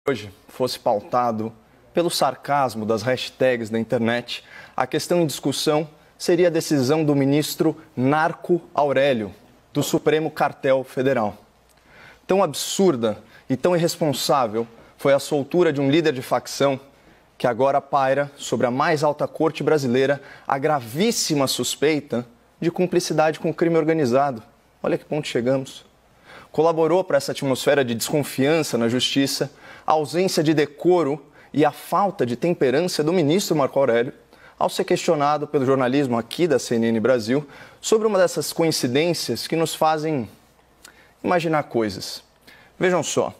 hoje fosse pautado pelo sarcasmo das hashtags da internet, a questão em discussão seria a decisão do ministro Narco Aurélio, do Supremo Cartel Federal. Tão absurda e tão irresponsável foi a soltura de um líder de facção que agora paira sobre a mais alta corte brasileira a gravíssima suspeita de cumplicidade com o crime organizado. Olha que ponto chegamos. Colaborou para essa atmosfera de desconfiança na justiça, a ausência de decoro e a falta de temperança do ministro Marco Aurélio, ao ser questionado pelo jornalismo aqui da CNN Brasil sobre uma dessas coincidências que nos fazem imaginar coisas. Vejam só,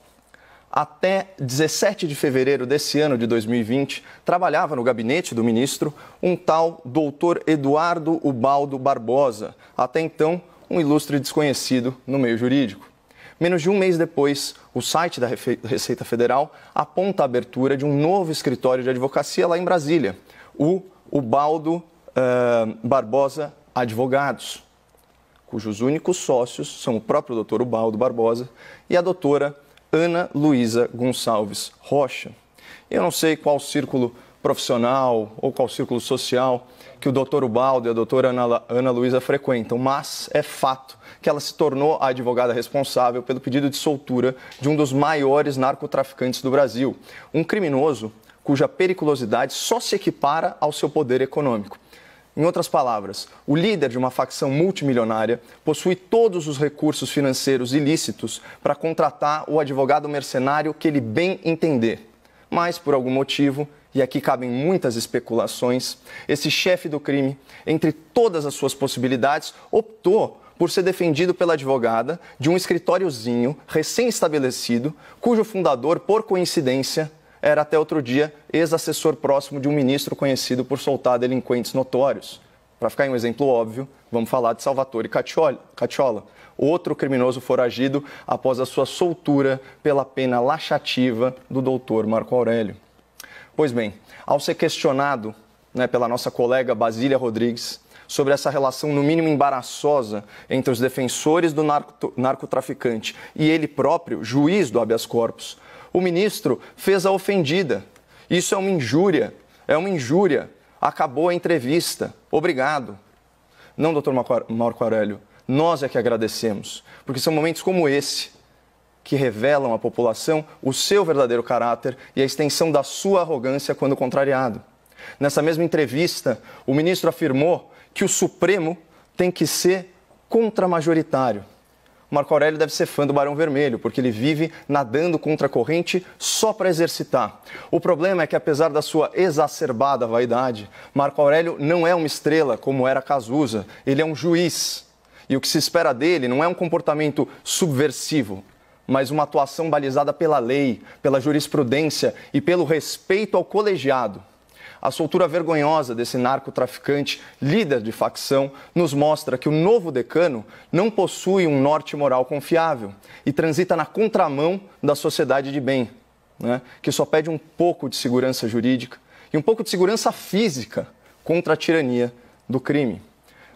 até 17 de fevereiro desse ano de 2020, trabalhava no gabinete do ministro um tal doutor Eduardo Ubaldo Barbosa, até então um ilustre desconhecido no meio jurídico. Menos de um mês depois, o site da Receita Federal aponta a abertura de um novo escritório de advocacia lá em Brasília, o Ubaldo Barbosa Advogados, cujos únicos sócios são o próprio doutor Ubaldo Barbosa e a doutora Ana Luísa Gonçalves Rocha. Eu não sei qual círculo profissional ou qual círculo social que o doutor Ubaldo e a doutora Ana Luísa frequentam, mas é fato que ela se tornou a advogada responsável pelo pedido de soltura de um dos maiores narcotraficantes do Brasil, um criminoso cuja periculosidade só se equipara ao seu poder econômico. Em outras palavras, o líder de uma facção multimilionária possui todos os recursos financeiros ilícitos para contratar o advogado mercenário que ele bem entender. Mas, por algum motivo, e aqui cabem muitas especulações, esse chefe do crime, entre todas as suas possibilidades, optou por ser defendido pela advogada de um escritóriozinho recém-estabelecido, cujo fundador, por coincidência, era até outro dia ex-assessor próximo de um ministro conhecido por soltar delinquentes notórios. Para ficar em um exemplo óbvio, vamos falar de Salvatore Cacciola, outro criminoso foragido após a sua soltura pela pena laxativa do doutor Marco Aurélio. Pois bem, ao ser questionado pela nossa colega Basília Rodrigues sobre essa relação no mínimo embaraçosa entre os defensores do narcotraficante e ele próprio, juiz do habeas corpus, o ministro fez a ofendida. Isso é uma injúria, Acabou a entrevista. Obrigado. Não, doutor Marco Aurélio, nós é que agradecemos, porque são momentos como esse que revelam à população o seu verdadeiro caráter e a extensão da sua arrogância quando contrariado. Nessa mesma entrevista, o ministro afirmou que o Supremo tem que ser contramajoritário. Marco Aurélio deve ser fã do Barão Vermelho, porque ele vive nadando contra a corrente só para exercitar. O problema é que, apesar da sua exacerbada vaidade, Marco Aurélio não é uma estrela como era Cazuza, ele é um juiz. E o que se espera dele não é um comportamento subversivo, mas uma atuação balizada pela lei, pela jurisprudência e pelo respeito ao colegiado. A soltura vergonhosa desse narcotraficante, líder de facção, nos mostra que o novo decano não possui um norte moral confiável e transita na contramão da sociedade de bem, que só pede um pouco de segurança jurídica e um pouco de segurança física contra a tirania do crime.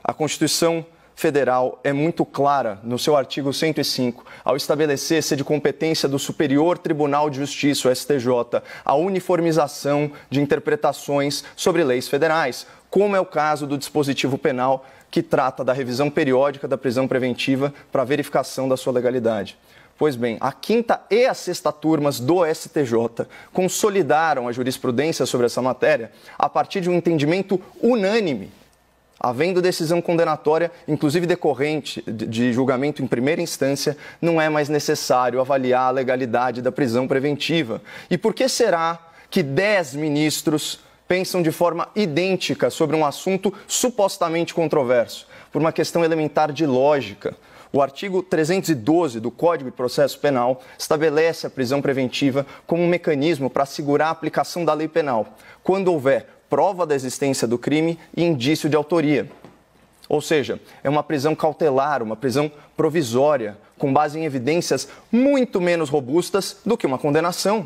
A Constituição Federal é muito clara no seu artigo 105, ao estabelecer ser de competência do Superior Tribunal de Justiça, o STJ, a uniformização de interpretações sobre leis federais, como é o caso do dispositivo penal que trata da revisão periódica da prisão preventiva para verificação da sua legalidade. Pois bem, a quinta e a sexta turmas do STJ consolidaram a jurisprudência sobre essa matéria a partir de um entendimento unânime. Havendo decisão condenatória, inclusive decorrente de julgamento em primeira instância, não é mais necessário avaliar a legalidade da prisão preventiva. E por que será que 10 ministros pensam de forma idêntica sobre um assunto supostamente controverso? Por uma questão elementar de lógica. O artigo 312 do Código de Processo Penal estabelece a prisão preventiva como um mecanismo para assegurar a aplicação da lei penal, quando houver prova da existência do crime e indício de autoria. Ou seja, é uma prisão cautelar, uma prisão provisória, com base em evidências muito menos robustas do que uma condenação.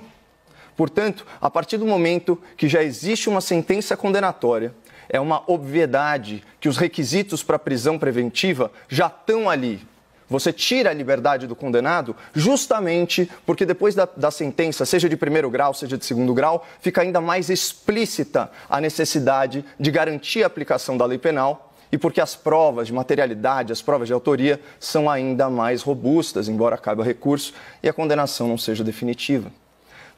Portanto, a partir do momento que já existe uma sentença condenatória, é uma obviedade que os requisitos para a prisão preventiva já estão ali. Você tira a liberdade do condenado justamente porque depois da sentença, seja de primeiro grau, seja de segundo grau, fica ainda mais explícita a necessidade de garantir a aplicação da lei penal e porque as provas de materialidade, as provas de autoria são ainda mais robustas, embora caiba recurso e a condenação não seja definitiva.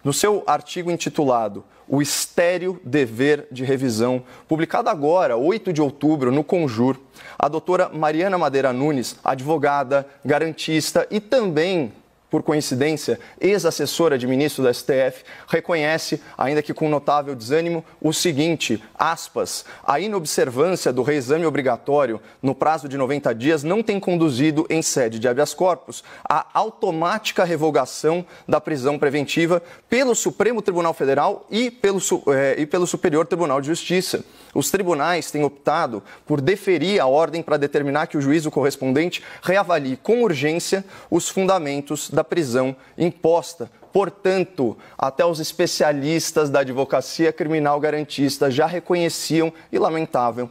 No seu artigo intitulado O Estéril Dever de Revisão, publicado agora, 8 de outubro, no Conjur, a doutora Mariana Madeira Nunes, advogada, garantista e também, por coincidência, ex-assessora de ministro do STF, reconhece, ainda que com notável desânimo, o seguinte, aspas, a inobservância do reexame obrigatório no prazo de 90 dias não tem conduzido, em sede de habeas corpus, à automática revogação da prisão preventiva pelo Supremo Tribunal Federal e pelo Superior Tribunal de Justiça. Os tribunais têm optado por deferir a ordem para determinar que o juízo correspondente reavalie com urgência os fundamentos da prisão imposta. Portanto, até os especialistas da advocacia criminal garantista já reconheciam e lamentavam,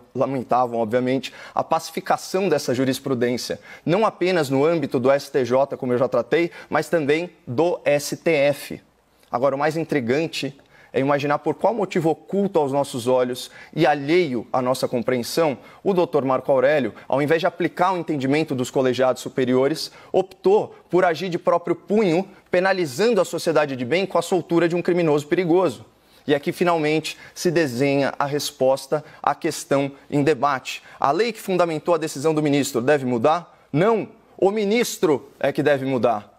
obviamente, a pacificação dessa jurisprudência, não apenas no âmbito do STJ, como eu já tratei, mas também do STF. Agora, o mais intrigante é imaginar por qual motivo oculto aos nossos olhos e alheio à nossa compreensão, o Dr. Marco Aurélio, ao invés de aplicar o entendimento dos colegiados superiores, optou por agir de próprio punho, penalizando a sociedade de bem com a soltura de um criminoso perigoso. E aqui, finalmente, se desenha a resposta à questão em debate. A lei que fundamentou a decisão do ministro deve mudar? Não, o ministro é que deve mudar.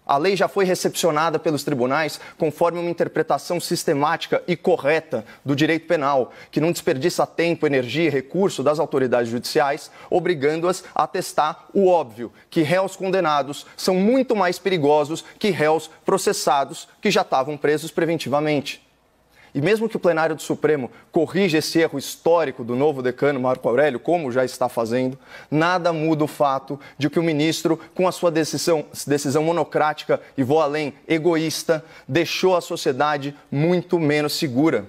A lei já foi recepcionada pelos tribunais conforme uma interpretação sistemática e correta do direito penal, que não desperdiça tempo, energia e recurso das autoridades judiciais, obrigando-as a atestar o óbvio, que réus condenados são muito mais perigosos que réus processados que já estavam presos preventivamente. E mesmo que o plenário do Supremo corrija esse erro histórico do novo decano Marco Aurélio, como já está fazendo, nada muda o fato de que o ministro, com a sua decisão monocrática e vou além, egoísta, deixou a sociedade muito menos segura.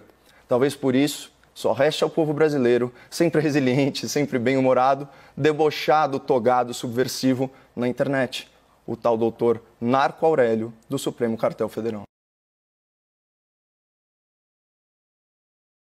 Talvez por isso, só reste ao povo brasileiro, sempre resiliente, sempre bem-humorado, debochado, togado, subversivo na internet. O tal doutor Marco Aurélio do Supremo Cartel Federal.